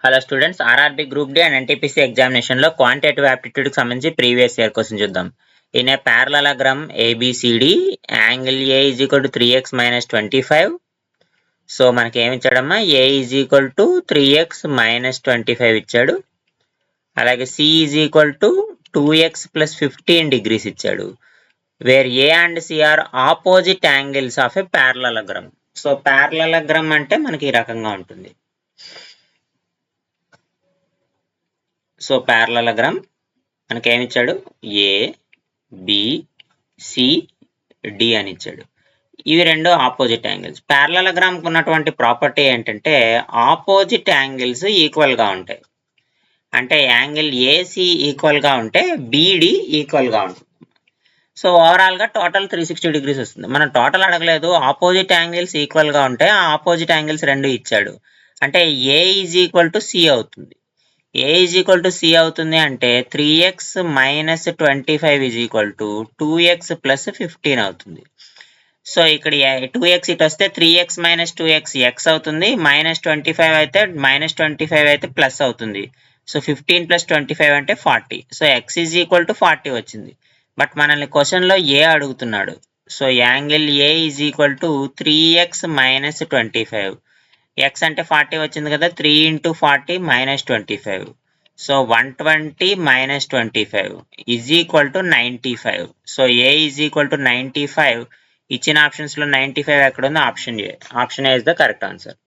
Hello students, RRB group D and NTPC examination లో quantitative aptitude కి సంబంధించి previous year question చూద్దాం. In a parallelogram ABCD angle A is equal to 3x minus 25. So మనకి ఏమి ఇచ్చాడమ్మా, A is equal to 3x minus 25 ఇచ్చాడు. అలాగే C is equal to 2x plus 15 degrees ఇచ్చాడు. Where A and C are opposite angles of a parallelogram. So parallelogram అంటే మనకి ఈ రకంగా ఉంటుంది. సో parallelogram మనకి ఏమి ఇచ్చాడు, A B C D అని ఇచ్చాడు. ఇవి రెండు ఆపోజిట్ యాంగిల్స్. parallelogram కు ఉన్నటువంటి ప్రాపర్టీ ఏంటంటే ఆపోజిట్ యాంగిల్స్ ఈక్వల్ గా ఉంటాయి. అంటే యాంగిల్ AC ఈక్వల్ గా ఉంటే BD ఈక్వల్ గా ఉంటుంది. సో ఓవరాల్ గా టోటల్ 360 డిగ్రీస్ వస్తుంది. మనం టోటల్ అడగలేదు, ఆపోజిట్ యాంగిల్స్ ఈక్వల్ గా ఉంటే ఆ ఆపోజిట్ యాంగిల్స్ రెండు ఇచ్చాడు. అంటే A is equal to C అవుతుంది. A is equal to C అవుతుంది అంటే 3x minus 25 is equal to 2x plus 15 అవుతుంది. సో ఇక్కడ 2x ఇటు వస్తే 3x మైనస్ 2x x అవుతుంది, మైనస్ 25 అయితే మైనస్ 25 అయితే ప్లస్ అవుతుంది. సో 15 ప్లస్ 25 అంటే 40. So x is equal to 40 వచ్చింది. బట్ మనల్ని క్వశ్చన్లో A అడుగుతున్నాడు. So angle A is equal to 3x minus 25. x అంటే 40 వచ్చింది కదా, 3 into 40 minus 25. So 120 minus 25 is equal to 95. So A is equal to 95. ఇచ్చిన ఆప్షన్స్ లో 95 ఎక్కడ ఉందో option A. Option A is the correct answer.